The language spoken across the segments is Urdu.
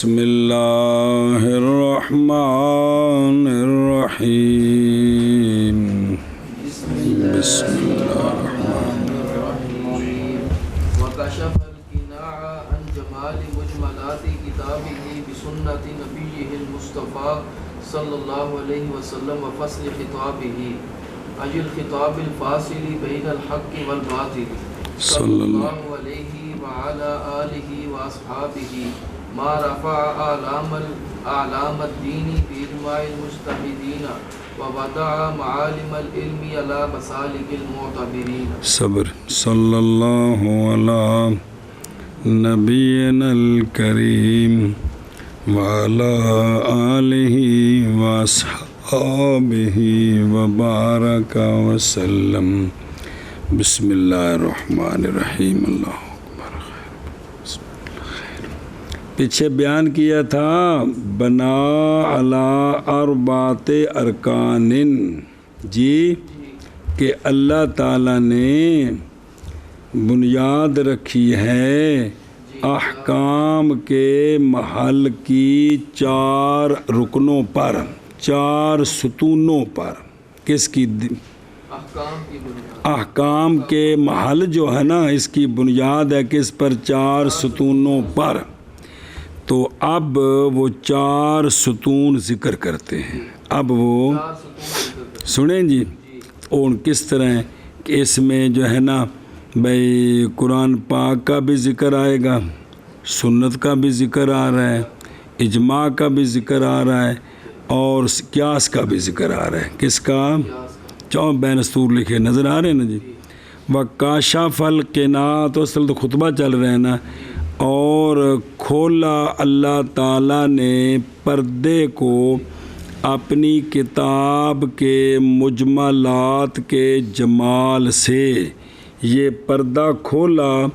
بسم اللہ الرحمن الرحیم بسم اللہ الرحمن الرحیم وکشف القناع عن جمال مجملات کتابه بسنت نبیہ المصطفى صلی اللہ علیہ وسلم وفصل خطابه عن الخطاب الفاصل بین الحق والباطل صلی اللہ علیہ وعلى آلہ واصحابہ ما رفع اعلام الدین باجماع المجتہدین ووضع معالم العلم على مسالک المعتبرین. صبر. صلی اللہ علی نبینا الکریم وعلی آلہ واصحابہ وبارک وسلم. بسم اللہ الرحمن الرحیم. اللہ پیچھے بیان کیا تھا بنا علی اربعۃ ارکان جی کہ اللہ تعالیٰ نے بنیاد رکھی ہے احکام کے محل کی 4 رکنوں پر، 4 ستونوں پر. کس کی؟ احکام کے محل جو ہے نا، اس کی بنیاد ہے کس پر؟ 4 ستونوں پر. تو اب وہ 4 ستون ذکر کرتے ہیں. اب وہ سنیں جی، اور کس طرح ہے کہ اس میں جو ہے نا بھائی قرآن پاک کا بھی ذکر آئے گا، سنت کا بھی ذکر آ رہا ہے، اجماع کا بھی ذکر آ رہا ہے، اور قیاس کا بھی ذکر آ رہا ہے. کس کا؟ 4 بین السطور لکھے نظر آ رہے ہیں نا جی. وَكَشَفَ الْقِنَاعَ، تو اصل تو خطبہ چل رہے ہیں نا. اور کھولا اللہ تعالیٰ نے پردے کو اپنی کتاب کے مجملات کے جمال سے. یہ پردہ کھولا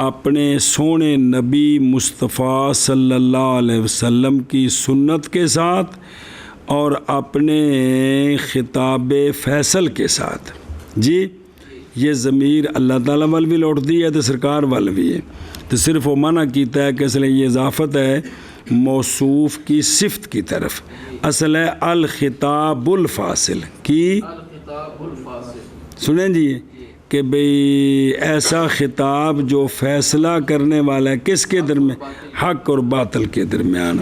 اپنے سونے نبی مصطفیٰ صلی اللہ علیہ وسلم کی سنت کے ساتھ اور اپنے خطاب فیصل کے ساتھ. جی یہ ضمیر اللہ تعالیٰ وال بھی لوٹتی ہے تو سرکار وال بھی ہے. تو صرف وہ منع کیتا ہے کہ اصل یہ اضافت ہے موصوف کی صفت کی طرف. اصل ہے الخطاب الفاصل کی. سنیں جی کہ بھئی ایسا خطاب جو فیصلہ کرنے والا ہے کس کے درمیان؟ حق اور باطل کے درمیان.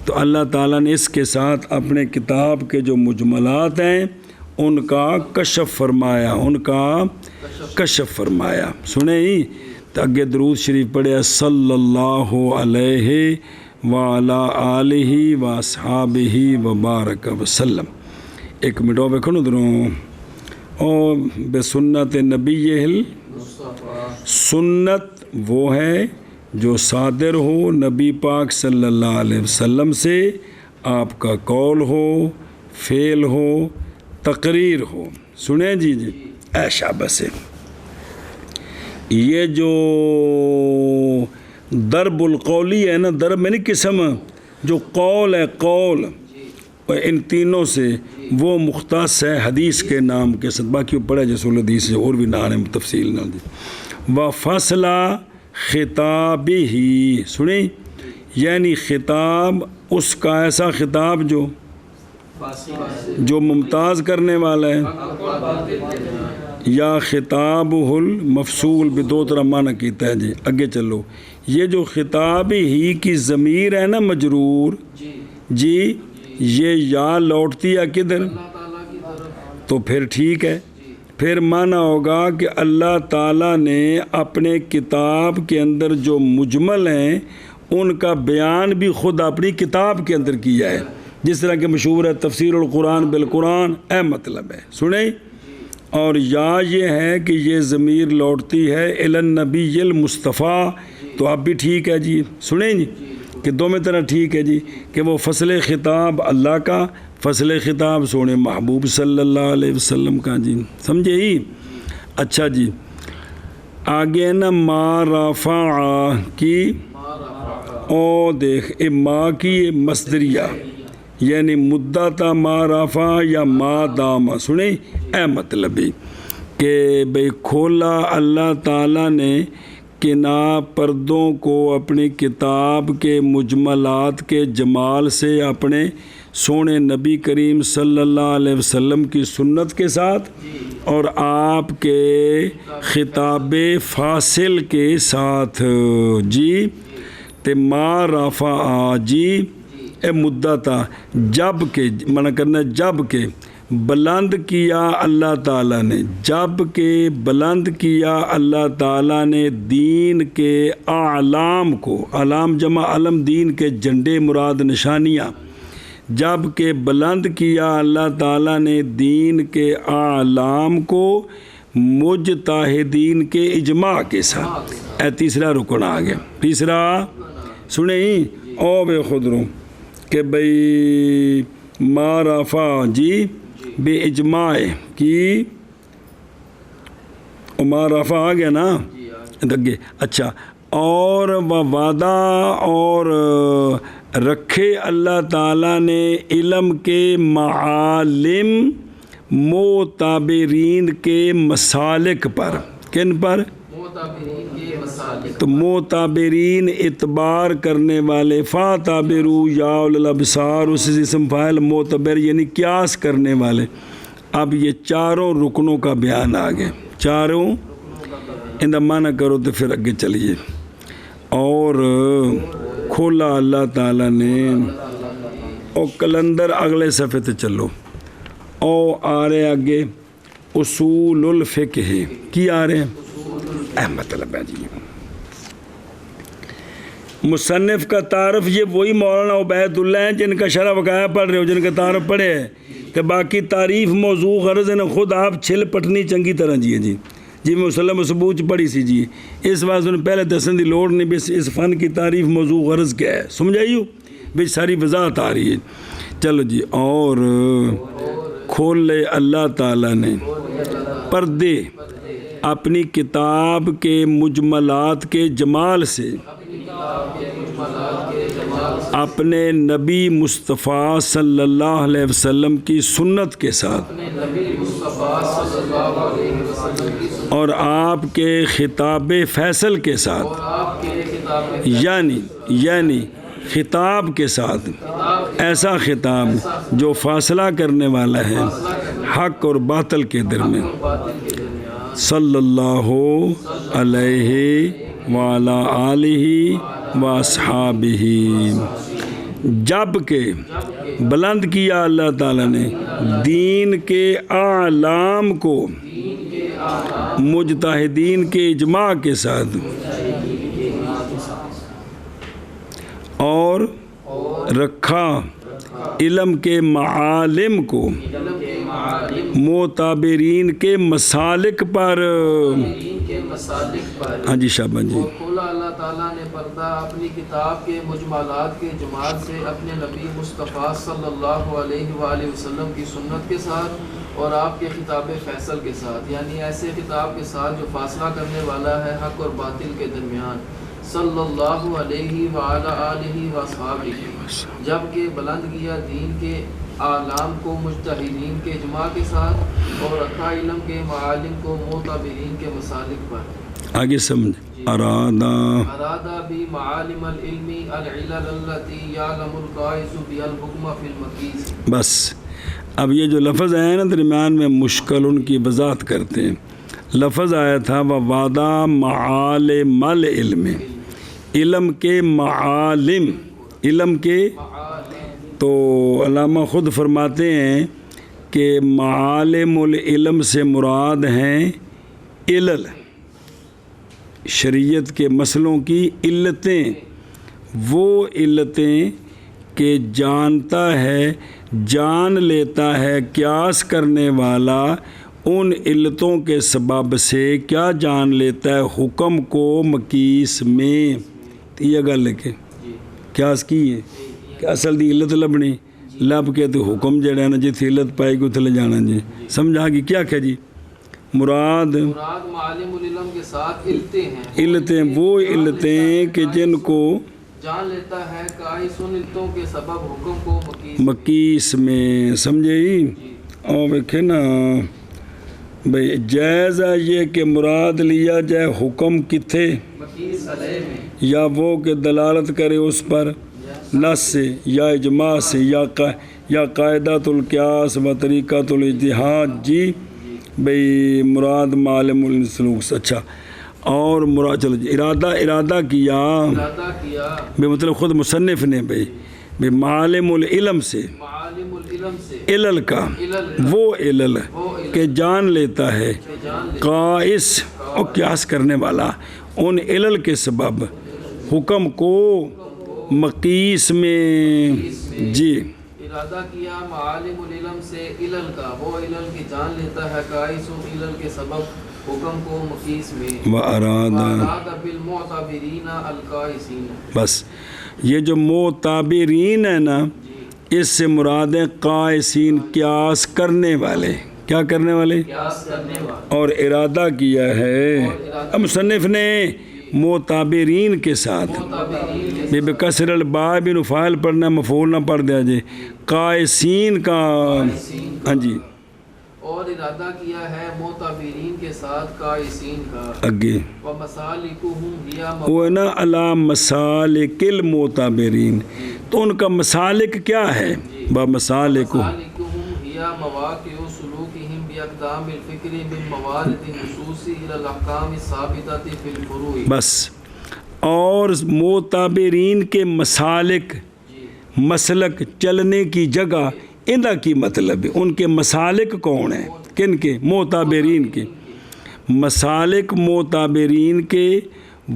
تو اللہ تعالیٰ نے اس کے ساتھ اپنے کتاب کے جو مجملات ہیں ان کا کشف فرمایا، ان کا کشف فرمایا. سنیں ہی تو اگے درود شریف پڑھے صلی اللہ علیہ وعلی آلہ واصحابہ وبارک وسلم. 1 منٹ اور بیکھو نا دروں. او بسنت نبی سنت وہ ہے جو صادر ہو نبی پاک صلی اللہ علیہ وسلم سے، آپ کا قول ہو، فعل ہو، تقریر ہو. سنیں جی جی ایشا بسے. یہ جو ضرب القولی ہے نا، ضرب میں نہیں قسم، جو قول ہے قول، ان تینوں سے وہ مختص ہے حدیث کے نام کے ساتھ. باقی وہ پڑھا جیسے حدیث سے اور بھی نام ہے تفصیل نہ دی. وفصل خطابہ، سنیں یعنی خطاب اس کا ایسا خطاب جو ممتاز کرنے والا ہے، یا خطاب المفصول بھی 2 طرح معنی کیتا ہے جی. اگے چلو. یہ جو خطاب ہی کی ضمیر ہے نا مجرور جی، یہ یا لوٹتی ہے کدھر؟ تو پھر ٹھیک ہے، پھر معنی ہوگا کہ اللہ تعالیٰ نے اپنے کتاب کے اندر جو مجمل ہیں ان کا بیان بھی خود اپنی کتاب کے اندر کیا ہے. جس طرح کہ مشہور ہے تفسیر القرآن بالقرآن، اے مطلب ہے. سنیں. اور یا یہ ہے کہ یہ ضمیر لوٹتی ہے الی النبی المصطفیٰ، تو اب بھی ٹھیک ہے جی. سنیں جی کہ 2 میں طرح ٹھیک ہے جی کہ وہ فصل خطاب اللہ کا، فصل خطاب سونے محبوب صلی اللہ علیہ وسلم کا. جی سمجھے ہی. اچھا جی آگے نا ما رفع کی، او دیکھ ما کی مصدریہ یعنی مدتا ما رفع یا ما دام. سنیں اے مطلب کہ بھئی کھولا اللہ تعالیٰ نے کنا پردوں کو اپنی کتاب کے مجملات کے جمال سے اپنے سونے نبی کریم صلی اللہ علیہ وسلم کی سنت کے ساتھ اور آپ کے خطاب فاصل کے ساتھ جی تے ما رفع جی اے مدتا جب کہ منع کرنا جب کہ بلند کیا اللہ تعالیٰ نے جب کہ بلند کیا اللہ تعالیٰ نے دین کے اعلام کو علام جمع علم دین کے جھنڈے مراد نشانیاں جب کہ بلند کیا اللہ تعالیٰ نے دین کے اعلام کو مجتہدین کے اجماع کے ساتھ اے تیسرا رکن آ گیا تیسرا سنیں او بے خود رو کہ بھئی ما رفع جی بے اجماع کی ما رفع آ گیا نا دگے اچھا اور وعدہ اور رکھے اللہ تعالیٰ نے علم کے معالم معتبرین کے مسالک پر کن پر تو معتبرین اعتبار کرنے والے فاتبرو یا الابصار اس اسم فاعل معتبر یعنی قیاس کرنے والے اب یہ چاروں رکنوں کا بیان آ گیا چاروں ان دا معنی کرو تو پھر اگے چلیے اور کھولا اللہ تعالیٰ نے او کلندر اگلے صفحے تے چلو او آ رہے آگے اصول الفقہ کی آ رہے ہیں مطلب ہے جی مصنف کا تعارف یہ وہی مولانا عبید اللہ ہیں جن کا شرح وقایہ پڑھ رہے ہو جن کا تعارف پڑھے ہے کہ باقی تعریف موضوع غرض ہے خود آپ چھل پٹنی چنگی طرح جی میں مسلم و ثبوت پڑھی سی جی اس واسطے انہیں پہلے دسن دی لوڑ نہیں بھی اس فن کی تعریف موضوع غرض کیا ہے سمجھائیو بھی ساری وضاحت آ رہی ہے چلو جی اور کھول لے اللہ تعالیٰ نے پردے اپنی کتاب کے مجملات کے جمال سے اپنے نبی مصطفیٰ صلی اللہ علیہ وسلم کی سنت کے ساتھ اور آپ کے خطاب فیصل کے ساتھ یعنی خطاب کے ساتھ ایسا خطاب جو فاصلہ کرنے والا ہے حق اور باطل کے درمیان صلی اللہ علیہ وعلی آلہ واصحابہ جب کہ بلند کیا اللہ تعالیٰ نے دین کے اعلام کو مجتہدین کے اجماع کے ساتھ اور رکھا علم کے معالم کو معتبرین کے مسالک پر ہاں جی شابان جی کھولا اللہ تعالیٰ نے پردہ اپنی کتاب کے مجملات کے جماعت سے اپنے نبی مصطفیٰ صلی اللہ علیہ وآلہ وسلم کی سنت کے ساتھ اور آپ کے خطاب فیصل کے ساتھ یعنی ایسے خطاب کے ساتھ جو فاصلہ کرنے والا ہے حق اور باطل کے درمیان صلی اللہ علیہ وآلہ آلہ وصحبہ جبکہ بلند کیا دین کے اعلام کو مجتہدین کے اجماع کے ساتھ اور رکھا علم کے معالم کو معتبرین کے مسالک پر آگے سمجھ ارادہ بھی معالم العلم العلل التي يعلم القائز بها الحكم في المقيس بس اب یہ جو لفظ ہے نا درمیان میں مشکل ان کی وضاحت کرتے ہیں لفظ آیا تھا وَوَعْدَ مَعَالِمَ الْعِلْمِ علم کے معالم علم کے تو علامہ خود فرماتے ہیں کہ معالم العلم سے مراد ہیں علل شریعت کے مسئلوں کی علتیں وہ علتیں کہ جانتا ہے جان لیتا ہے قیاس کرنے والا ان علتوں کے سبب سے کیا جان لیتا ہے حکم کو مقیس میں یہ گل ہے کہ قیاس کی ہے کہ اصل دی علت لبنی لب کے تو حکم جڑا ہے نا جی علت پائے گی تھلے جانا جی سمجھا گی کیا کہ جی مراد معالم العلم کے ساتھ علتیں ہیں علتیں وہ علتیں کہ جن کو جان لیتا ہے قائس ان علتوں کے سبب حکم کو مقیس میں سمجھے ہی اور دیکھے نا بھئی جائز ہے یہ کہ مراد لیا جائے حکم کتھے مقیس علیہ میں یا وہ کہ دلالت کرے اس پر نص سے یا اجماع سے یا قاعدۃ القیاس و طریقۃ الاجتہاد جی بھئی مراد معالم السلوک سے اچھا اور مراد چلو جی ارادہ کیا بھئی مطلب خود مصنف نے بھئی معالم العلم سے معالم العلم سے علل کا وہ علل کہ جان لیتا ہے قائس اور قیاس کرنے والا ان علل کے سبب حکم کو مقیس میں جی ارادہ کیا معالم العلم سے علل کا وہ علل کی جان لیتا ہے قائس و علل کے سبب حکم کو مقیس میں وَأَرَادَ بالمعتبرین القائسین بس یہ جو معتبرین ہے نا اس سے مراد ہے قائسین قیاس کرنے والے کیا کرنے والے قیاس کرنے والے اور ارادہ کیا ہے اب مصنف نے معتبرین کے ساتھ بکسر الباء بن فاعل پڑھنا مفعول نہ پڑھ دیا جائے قائسین کا ہاں جی اور ارادہ کیا ہے معتبرین کے ساتھ قائسین کا اگے ومسالکہم ہی وہ ہے نا علی مسالک المعتبرین تو ان کا مسالک کیا ہے بمسالکہم ہی مواقع سلوکہم باقدام الفکر من موارد النصوص الى الاحکام الثابتۃ فی الفروع بس اور معتبرین کے مسالک مسلک چلنے کی جگہ انہا کی مطلب ہے ان کے مسالک کون ہیں کن کے معتبرین کے مسالک معتبرین کے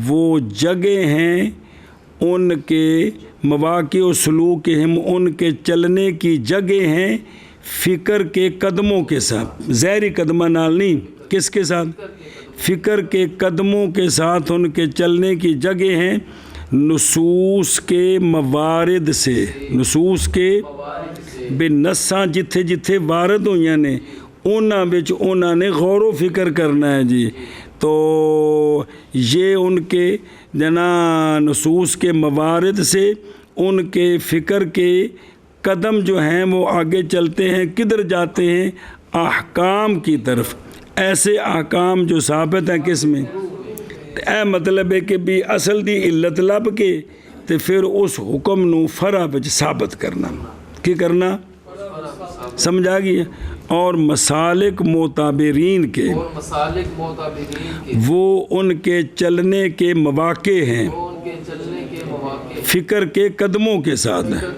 وہ جگہ ہیں ان کے مواقع و سلوک ہم ان کے چلنے کی جگہ ہیں فکر کے قدموں کے ساتھ ظاہری قدمہ نال نہیں کس کے ساتھ فکر کے قدموں کے ساتھ ان کے چلنے کی جگہ ہیں نصوص کے موارد سے نصوص کے بے نساں جتھے جتھے وارد ہوئیاں نے انہاں نے غور و فکر کرنا ہے جی تو یہ ان کے جنا نصوص کے موارد سے ان کے فکر کے قدم جو ہیں وہ آگے چلتے ہیں کدھر جاتے ہیں احکام کی طرف ایسے احکام جو ثابت ہیں کس میں اے مطلب ہے کہ بھی اصل دی علت لب کے تے پھر اس حکم نو فرع وچ ثابت کرنا کی کرنا سمجھا گیا اور مسالک معتبرین کے وہ ان کے چلنے کے مواقع ہیں فکر کے قدموں کے ساتھ ہیں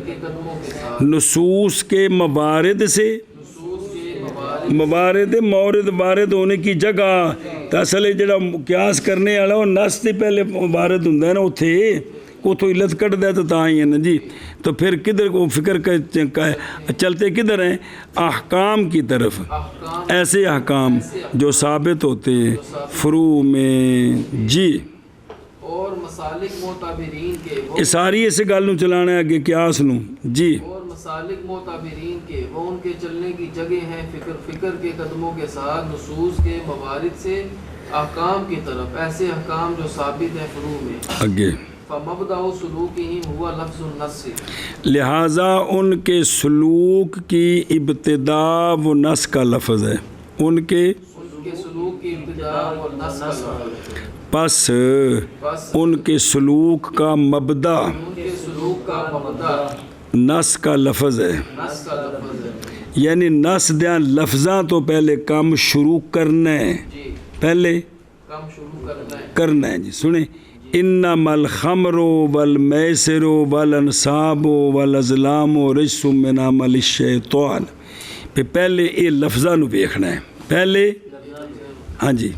نصوص کے موارد سے مورد وارد ہونے کی جگہ تو اصل جڑا قیاس کرنے والا وہ نس سے پہلے وارد ہوں نا اتوں علت کٹ دے تو تاں ہی ہے نا جی تو پھر کدھر کو فکر چلتے کدھر ہیں احکام کی طرف ایسے احکام جو ثابت ہوتے ہیں فروع میں جی اور مسالک معتبرین کے یہ ساری اسے گل نو چلانا ہے اگے قیاس نو جی اور مسالک معتبرین کے وہ ان کے چلنے کی جگہ ہیں فکر کے قدموں کے ساتھ نصوص کے موارد سے احکام کی طرف ایسے احکام جو ثابت ہیں فروع میں اگے فمبدأ سلوکہم ہوا لفظ النص لہٰذا ان کے سلوک کی ابتدا و نص کا لفظ ہے ان کے سلوک کی ابتدا و نص کا لفظ ہے پس ان کے سلوک کا مبدا نص کا لفظ ہے یعنی نص دیاں لفظاں تو پہلے کام شروع کرنا ہے پہلے کرنا ہے جی سنیں انما الخمر والمیسر والانصاب والازلام رجس من عمل الشیطان پہلے یہ لفظاں نو دیکھنا ہے پہلے ہاں جی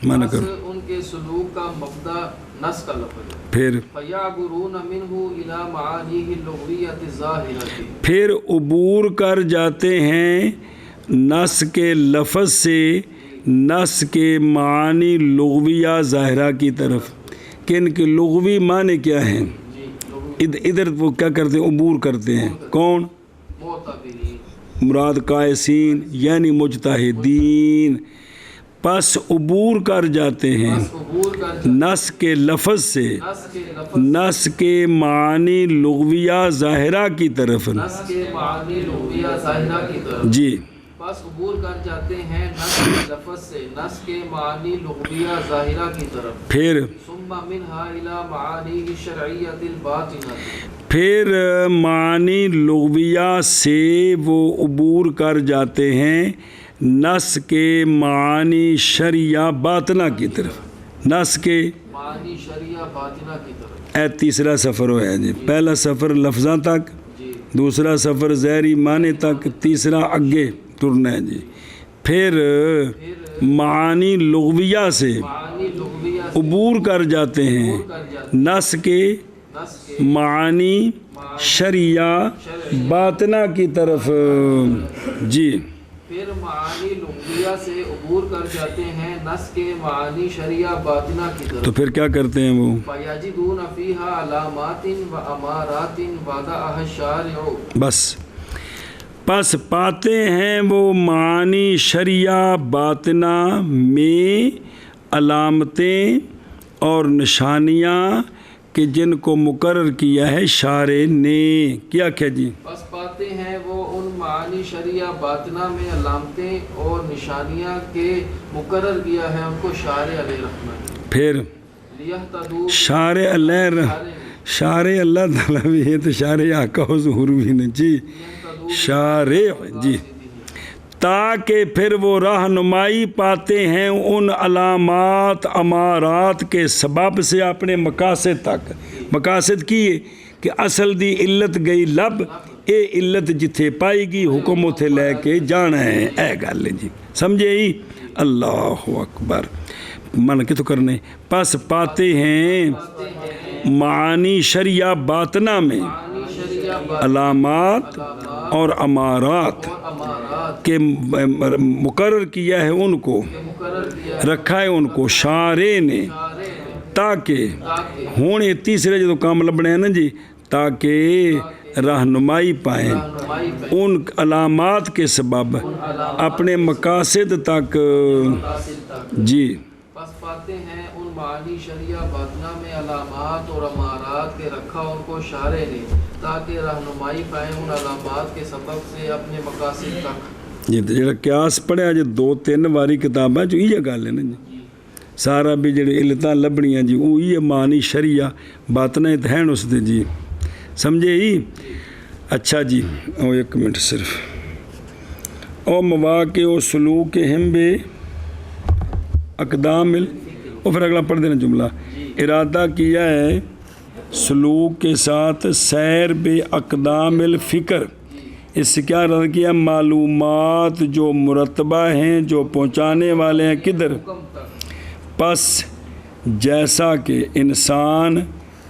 مانا کرو ان کے سلوک کا مبدا نص کا لفظ ہے پھر فَيَعْبُرُونَ مِنْهُ إِلَى مَعَانِهِ اللُّغْوِيَّةِ الظَّاهِرَةِ پھر عبور کر جاتے ہیں نص کے لفظ سے نص کے معانی لغویہ ظاہرہ کی طرف کہ ان کے لغوی معنی کیا ہیں ادھر وہ کیا کرتے ہیں عبور کرتے ہیں کون مراد قائسین یعنی مجتہدین پس عبور کر جاتے ہیں نص کے لفظ سے نص کے معانی لغویہ ظاہرہ کی طرف جی پس عبور کر جاتے ہیں نس کے لفظ سے نس کے معنی لغویہ ظاہرہ کی طرف، پھر ثم منہا الی معانی شرعیت الباطنہ، پھر معنی لغویہ سے وہ عبور کر جاتے ہیں نس کے معنی شرعیہ باطنہ کی طرف، نس کے معنی شرعیہ باطنہ کی طرف۔ اے تیسرا سفر ہوا ہے جی، پہلا سفر لفظاں تک، جی دوسرا سفر ظاہری معنی تک، تیسرا اگے ترنا ہے جی۔ پھر معانی لغویہ سے معنی لغویہ سے عبور کر جاتے ہیں کر جاتے نس کے نس کے معانی شرعیہ باطنہ کی طرف جی۔ پھر معانی لغویہ سے عبور کر جاتے ہیں نس کے معنی شرعیہ باطنہ کی تو طرف، پھر کیا کرتے ہیں وہ؟ فَيَجِدُونَ فِيهَا عَلَامَاتٍ وَأَمَارَاتٍ وَضَعَهَا الشَّارِعُ، پس پاتے ہیں وہ معانی شرعیہ باطنہ میں علامتیں اور نشانیاں کہ جن کو مقرر کیا ہے شارع نے۔ کیا کیا جی؟ بس پاتے ہیں وہ ان معانی شرعیہ باطنہ میں علامتیں اور نشانیاں کے مقرر کیا ہے ان کو شارع علیہ رحمت، پھر لیہتدوا شارع اللہ تعالیٰ بھی ہے تو شارع آقا و ظہور بھی نہیں جی، شارع جی، تاکہ پھر وہ رہنمائی پاتے ہیں ان علامات امارات کے سبب سے اپنے مقاصد تک۔ مقاصد کی کہ اصل دی علت گئی لب، اے علت جتھے پائی گی حکم اتھے لے کے جانا ہے، اے گل ہے جی، سمجھے ہی؟ اللہ اکبر، من کتوں کرنے پس پاتے ہیں معانی شرعیہ باطنہ میں معانی شرعیہ باطنہ علامات اور امارات اور امارات کے مقرر کیا ہے ان کو، کے مقرر کیا رکھا ہے ان کو شارع نے، شارع نے، تاکہ تاکہ ہوں یہ تیسرے جو کام لبنے ہیں نا جی، تاکہ رہنمائی پائیں رہنمائی پہ ان علامات کے سبب اپنے مقاصد تک حاصل تک۔ جی۔ پس پاتے ہیں ان معانی شرعیہ باطنہ میں علامات اور امارات کے رکھا ان کو شارع نے تاکہ رہنمائی پائیں ان علامات کے سبب سے اپنے مقاصد تک۔ جی جڑا قیاس پڑھیا جی 2-3 واری کتاباں جو یہ گل ہے نا جی، سارا بھی جڑے علتاں لبنیاں جی وہ یہ معنی شرعیہ باطنہ ہیں اس دے جی، سمجھے ہی؟ اچھا جی، او ایک منٹ صرف، او مواقع و سلوک ہم بے اقدام اور پھر اگلا پڑھ دینا جملہ، ارادہ کیا ہے سلوک کے ساتھ سیر بے اقدام الفکر، اس سے کیا ارادہ کیا؟ معلومات جو مرتبہ ہیں جو پہنچانے والے ہیں کدھر؟ پس جیسا کہ انسان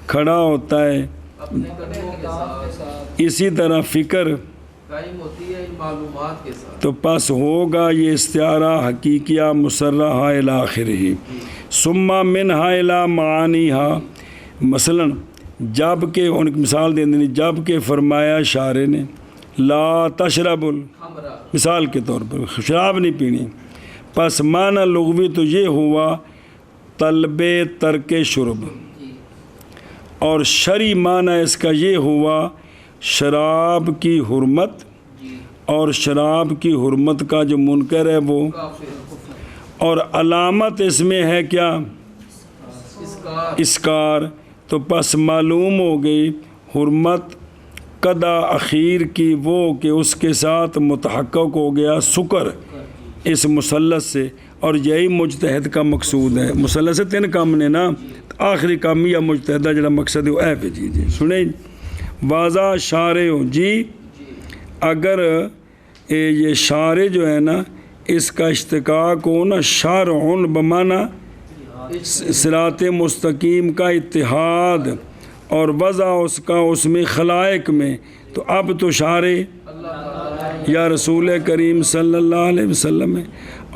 کھڑا ہوتا ہے اپنے قدموں کے ساتھ اسی طرح فکر قائم ہوتی ہے ان معلومات کے ساتھ، تو پس ہوگا یہ استعارہ حقیقیہ مسرحہ الی آخرہ، ثم منہا الی معانیہا، مثلا جب کہ ان کی مثال دے دینی، جب کہ فرمایا شارع نے لا تشرب ہمراہ مثال کے طور پر شراب نہیں پینی، پس معنی لغوی تو یہ ہوا طلب ترک شرب، اور شرعی معنی اس کا یہ ہوا شراب کی حرمت، اور شراب کی حرمت کا جو منکر ہے وہ، اور علامت اس میں ہے کیا؟ اسکار، تو پس معلوم ہو گئی حرمت قدا اخیر کی وہ کہ اس کے ساتھ متحقق ہو گیا سکر اس مثلث سے، اور یہی مجتہد کا مقصود ہے۔ مثلث سے 3 کام نے نا، آخری کام یا مجتہدہ جڑا مقصد ہے وہ اے پہ جی سنیں واضح شارع ہو جی، اگر یہ شارع جو ہے نا اس کا اشتقاق ہو نا شارعن بمعنی صراط مستقیم کا اتحاد، اور وضع اس کا اس میں خلائق میں، تو اب تو شارع یا رسول کریم صلی اللہ علیہ وسلم ہے،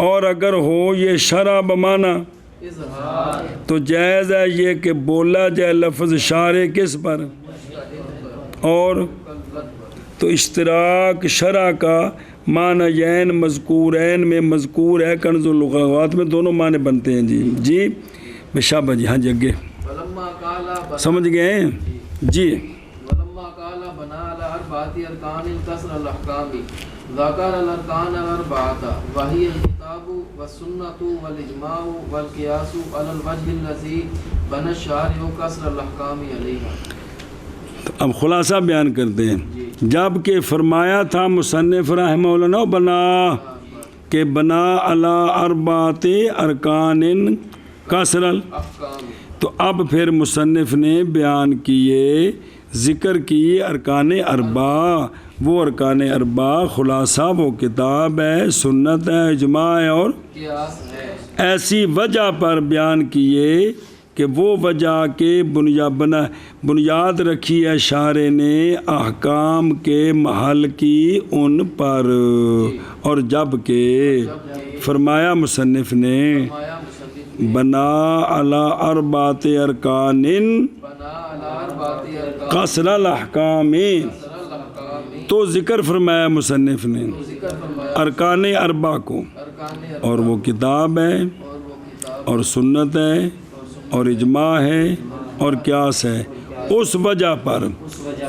اور اگر ہو یہ شرع بمعنی تو جائز ہے یہ کہ بولا جائے لفظ شارع کس پر؟ اور تو اشتراک شرع کا معنی یین مذکورین میں مذکور ہے، کنز اللغات میں دونوں معنی بنتے ہیں جی۔ جی بشابہ جی، ہاں جی اگے سمجھ گئے ہیں جی۔ ولما قال بنا على أربعة أركان كسر الأحكام ذكر الأركان الأربعة وهي الكتاب والسنة والإجماع والقياس على الوجه الذي بنى الشارع كسر الأحكام عليها. اب خلاصہ بیان کرتے ہیں. جب کہ فرمایا تھا مصنف رحمہ اللہ بنا کہ بنا علی اربعۃ ارکان کسر أحكام تو اب پھر مصنف نے بیان کیے ذکر کیے ارکان اربع. وہ ارکان اربع خلاصہ وہ کتاب ہے، سنت ہے، اجماع ہے اور قیاس ہے. ایسی وجہ پر بیان کیے کہ وہ وجہ کے بنیاد رکھی ہے شارع نے احکام کے محل کی ان پر. اور جب کہ فرمایا مصنف نے فرمایا مصنف نے بنا علی اربعۃ ارکان بنا على أربعة أركان قصر الاحکام. كسر الأحكام تو ذکر فرمایا مصنف نے ذکر فرمایا ارکان اربع کو، أركان اور وہ کتاب ہے اور وہ کتاب اور سنت ہے اور اجماع ہے اور قیاس ہے. اس وجہ پر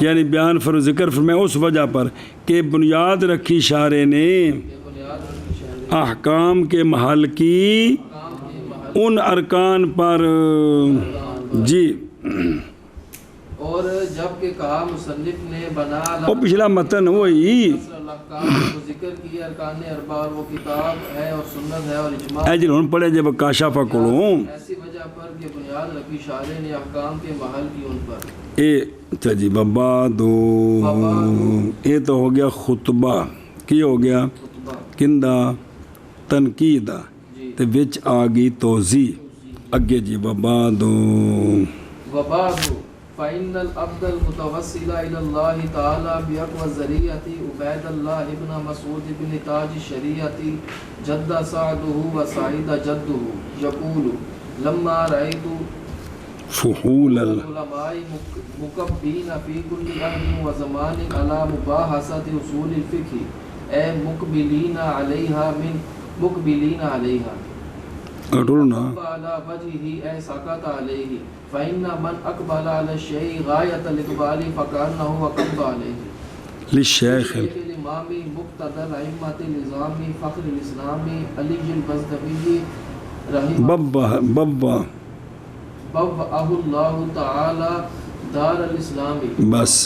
یعنی بیان ذکر فرمایا اس وجہ پر کہ بنیاد رکھی شارع نے بنیاد شہر احکام کے محل کی کام کے محل ان ارکان پر. جی اور جب کہ کہا مصنف نے بنا وہ پچھلا متن وہی الاحکام کو ذکر کیا ارکان اربع اور وہ کتاب ہے اور سنت ہے اور اجماع اے جی ہن پڑھے جب کاشف کولوں ایسی وجہ پر کہ بنیاد رکھی شارع نے احکام کے محل کی ان پر. اے اچھا جی بابا دو یہ تو ہو گیا خطبہ کی ہو گیا خطبہ کندا تنقید جی تے وچ آ گئی توضیح اگے جی بابا دو وبعد فإن العبد المتوسل إلى الله تعالى بأقوى الذريعة عبيد الله بن مسعود بن تاج الشريعة جد سعده وسعيد جده يقول لما رأيت فحول العلماء مكبين في كل أهل وزمان على مباحثة أصول الفقه أي مقبلين عليها اٹھنا على وجهه أي سقط عليه فإن من أقبل على الشيء غاية الإقبال فكأنه وقب عليه. للشيخ شيخ الإمام مقتدى الأئمة النظام فخر الإسلام علي البزدوي رحمه بابا بوأه الله تعالى دار الإسلام. بس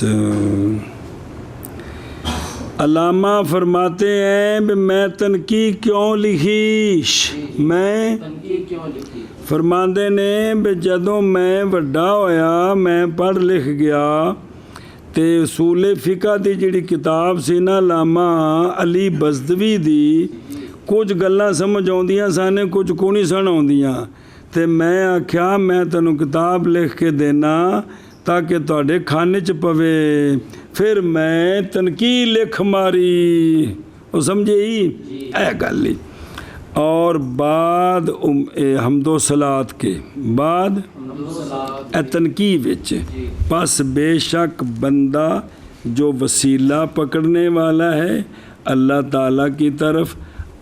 علامہ فرماتے ہیں کہ میں تنقید کیوں لکھیش میں تنقید کیوں لکھی فرماندے نے بھی جدوں میں وڈا ہویا میں پڑھ لکھ گیا تے اصول فقہ دی جڑی کتاب سی نا علامہ علی بزدوی دی کچھ گلاں سمجھ آؤندیاں سانے کچھ کو نہیں سن آؤندیاں تے میں آکھیا میں تینوں کتاب لکھ کے دینا تاکہ تواڈے کھانے چ پوے. پھر میں تنقید لکھ ماری وہ سمجھے ہی اے گل ہی. اور بعد حمد و صلات کے بعد اے تنقید وچ پس بے شک بندہ جو وسیلہ پکڑنے والا ہے اللہ تعالیٰ کی طرف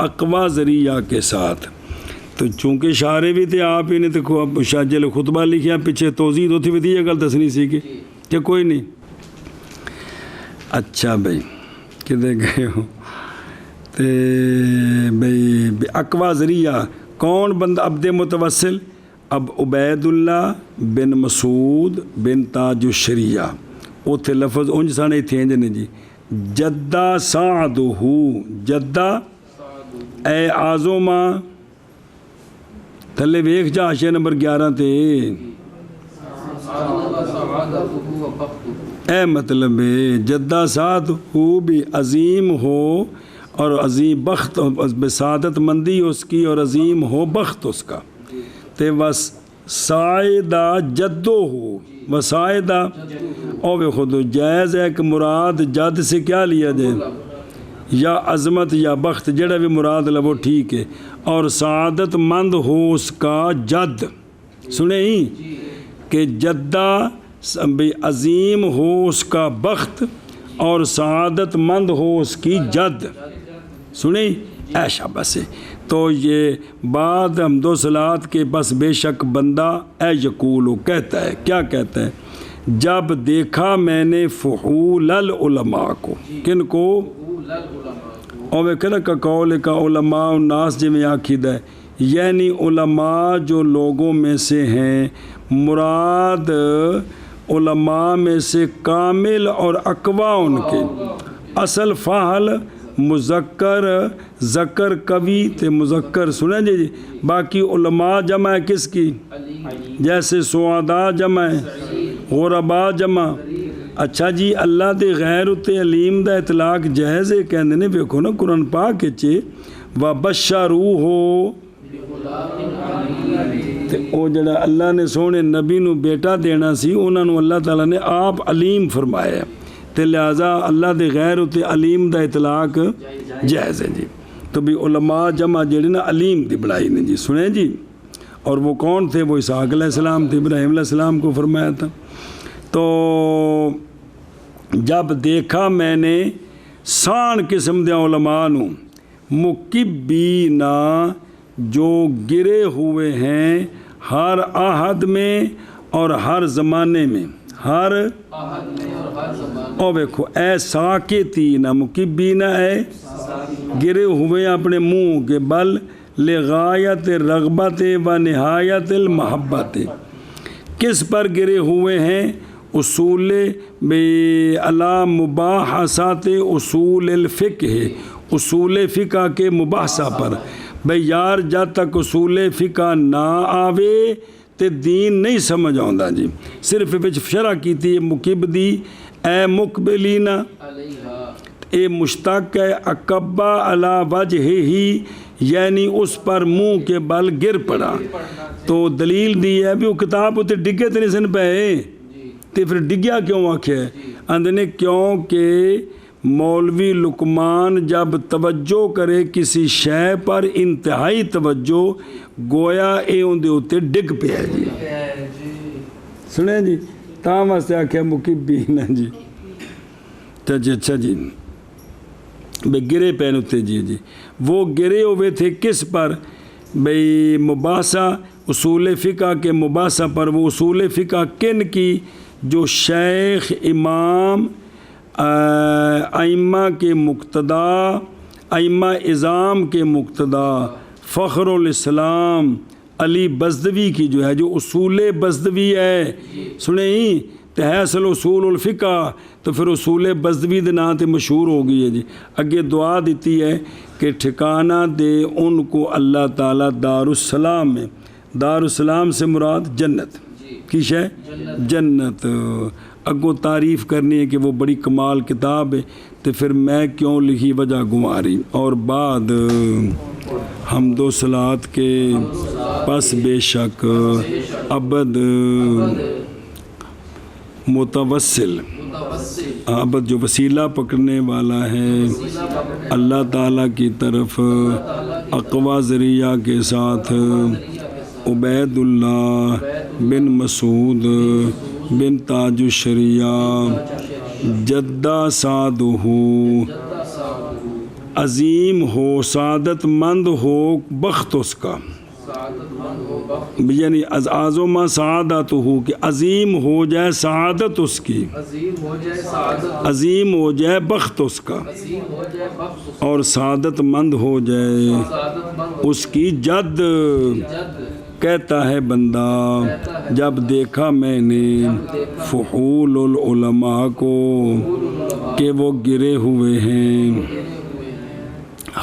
اقوا ذریعہ کے ساتھ. تو چونکہ شارع بھی تھے آپ ہی نے تو شاجل خطبہ لکھیا پیچھے توضیح ہوتی ہوئی یہ گل دسنی سی کہ کوئی نہیں. اچھا بھائی کدے گئے ہو تے بھائی اقوا ذریعہ کون بندہ عبد متوسل اب عبید اللہ بن مسعود بن تاج الشریعہ اوتھے لفظ انج سانے تھے نے جی جدہ سعدہ جدہ اے آزوما تھلے ویکھ جا حاشیہ نمبر 11 تے اے مطلب جدہ سعد ہو بھی عظیم ہو اور عظیم بخت بسعادت مندی اس کی اور عظیم ہو بخت اس کا تے بس سائدہ جدو ہو وسائدہ اور خود جائز ہے کہ مراد جد سے کیا لیا جائے یا عظمت یا بخت جڑا بھی مراد لو ٹھیک ہے اور سعادت مند ہو اس کا جد سنے ہی کہ جدہ بھی عظیم ہو اس کا بخت اور سعادت مند ہو اس کی جد سنیں ایشا بس تو یہ بعد حمد و صلات کے بس بے شک بندہ اے یقول کہتا ہے کیا کہتا ہے جب دیکھا میں نے فحول العلماء کو، کن کو؟ اور وہ کہنا کا قول کا علماء الناس جی میں آخید ہے، یعنی علماء جو لوگوں میں سے ہیں، مراد علماء میں سے کامل اور اقوا ان کے، اصل فاعل مذکر ذکر کبھی تے مذکر سنیں جی، باقی علماء جمع ہے کس کی؟ جیسے سعداء جمع ہے، غرباء جمع۔ اچھا جی، اللہ دے غیر اتے علیم دا اطلاق جائز ہے کہندے نے، ویکھو نا قرآن پاک وچ وَبَشَّرُوهُ، تے او جڑا اللہ نے سونے نبی نو بیٹا دینا سی، انہاں نو اللہ تعالیٰ نے آپ علیم فرمایا، تے لہذا اللہ دے غیر اتے علیم دا اطلاق جائز ہے جی۔ تو بھی علماء جمع جڑے نا علیم دی بڑائی نے جی، سنیں جی۔ اور وہ کون تھے؟ وہ اسحاق علیہ السلام تھے، ابراہیم علیہ السلام کو فرمایا تھا۔ تو جب دیکھا میں نے سان قسم دے علماء نو، مکبینا جو گرے ہوئے ہیں ہر عہد میں اور ہر زمانے میں، ہر اور دیکھو اے ساکتینا، مکبینا اے گرے ہوئے اپنے منہ کے بل، لغایت رغبت و نہایت المحبت، کس پر گرے ہوئے ہیں؟ اصول علی مباحثات اصول الفقہ، اصول فقہ کے مباحثہ پر۔ بھئی یار جب تک اصول فقہ نہ آوے تے دین نہیں سمجھ آندا جی، صرف وچ شرح کیتی ہے مکب دی، اے مقبلینا، اے مشتق ہے اکبا علی وجہ ہی، یعنی اس پر منہ کے بل گر پڑا۔ تو دلیل دی ہے بھی وہ کتاب اتنے ڈگے تے نہیں سن پے، تے پھر ڈگیا کیوں آکھے ہے؟ اندنے کیونکہ مولوی لقمان جب توجہ کرے کسی شے پر انتہائی توجہ، گویا اے ان دے اتے ڈگ پہ ہے جی، سنیں جی، تاں واسطے آکھے مکبین ہے جی۔ اچھا جی، بے گرے پین ہوتے جی جی، وہ گرے ہوئے تھے کس پر؟ بھئی مباحثہ اصول فقہ کے مباحثہ پر۔ وہ اصول فقہ کن کی؟ جو شیخ امام ائمہ کے مقتدا، ائمہ اعظام کے مقتدا فخر الاسلام علی بزدوی کی جو ہے، جو اصول بزدوی ہے، سنیں تو ہے اصل اصول الفقہ، تو پھر اصول بزدوی دے نام تے مشہور ہو گئی ہے جی۔ اگے دعا دیتی ہے کہ ٹھکانہ دے ان کو اللہ تعالیٰ دار السلام میں، دار السلام سے مراد جنت کی شے، جنت۔ اگوں تعریف کرنی ہے کہ وہ بڑی کمال کتاب ہے، تو پھر میں کیوں لکھی وجہ گماری۔ اور بعد حمد و صلات کے پس بے شک عبد متوسل، عبد جو وسیلہ پکڑنے والا ہے اللہ تعالیٰ کی طرف، اقوا ذریعہ کے ساتھ عبید اللہ بن مسعود بن تاج الشریعہ جدہ سعدہ، عظیم ہو سعادت مند ہو بخت اس کا، یعنی اعظم سعادت ہو کہ عظیم ہو جائے سعادت اس کی، عظیم ہو جائے بخت اس کا، اور سعادت مند ہو جائے اس کی جد۔ کہتا ہے بندہ جب دیکھا میں نے فحول العلماء کو کہ وہ گرے ہوئے ہیں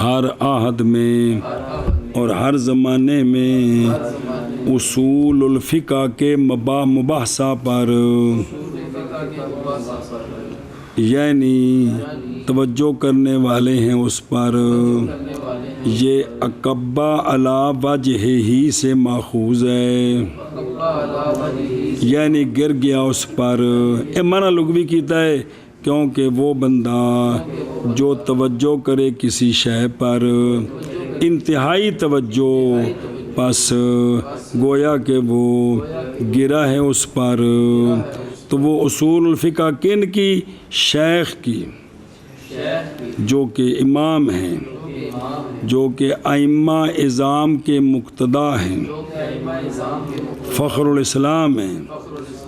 ہر عہد میں اور ہر زمانے میں اصول الفقہ کے مباحثہ پر، یعنی توجہ کرنے والے ہیں اس پر، یہ اکبا علی وجہ ہی سے ماخوذ ہے، یعنی گر گیا اس پر۔ اے معنی لغوی کیتا ہے کیونکہ وہ بندہ جو توجہ کرے کسی شے پر انتہائی توجہ، پس گویا کہ وہ گرا ہے اس پر۔ تو وہ اصول الفقہ کن کی؟ شیخ کی، جو کہ امام ہیں، جو کہ ائمہ اعظام کے مقتدا ہیں، فخر الاسلام ہیں،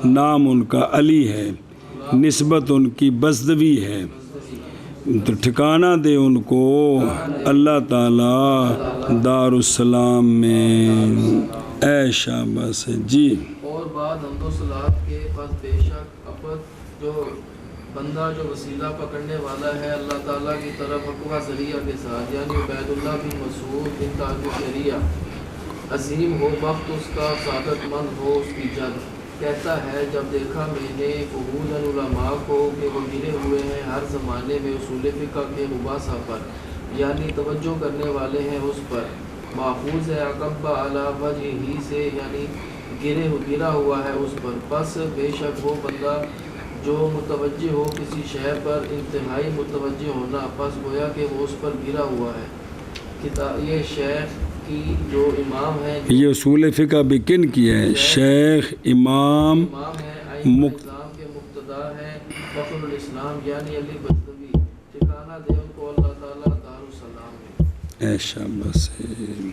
نام ان کا علی ہے، نسبت ان کی بزدوی ہے، تو ٹھکانہ دے ان کو اللہ تعالیٰ دارالسلام میں۔ اے شاباش جی۔ اور بعد حمد و صلات کے پس بے شک اپد جو بندہ جو وسیلہ پکڑنے والا ہے اللہ تعالیٰ کی طرف اقوی ذریعہ کے ساتھ، یعنی عبید اللہ بن مسعود بن کعب شریعہ، عظیم ہو بخت اس کا، سعادت مند ہو اس کی جد، کہتا ہے جب دیکھا میں نے فہود علماء کو کہ وہ گرے ہوئے ہیں ہر زمانے میں اصول فقہ کے مباحثہ پر، یعنی توجہ کرنے والے ہیں اس پر، محفوظ ہے عقب علی وجہ ہی سے، یعنی گرا ہوا ہے اس پر، پس بے شک وہ بندہ جو متوجہ ہو کسی شے پر انتہائی متوجہ ہونا، پس گویا کہ وہ اس پر گرا ہوا ہے۔ یہ شیخ کی جو امام ہے، یہ اصول فقہ بھی کن کی ہے؟ شیخ امام ہے ائمہ اسلام کے مقتدا ہے فخر الاسلام یعنی علی بزدوی، ٹھکانہ دے ان کو اللہ تعالیٰ دارالسلام میں۔ اے شاباش۔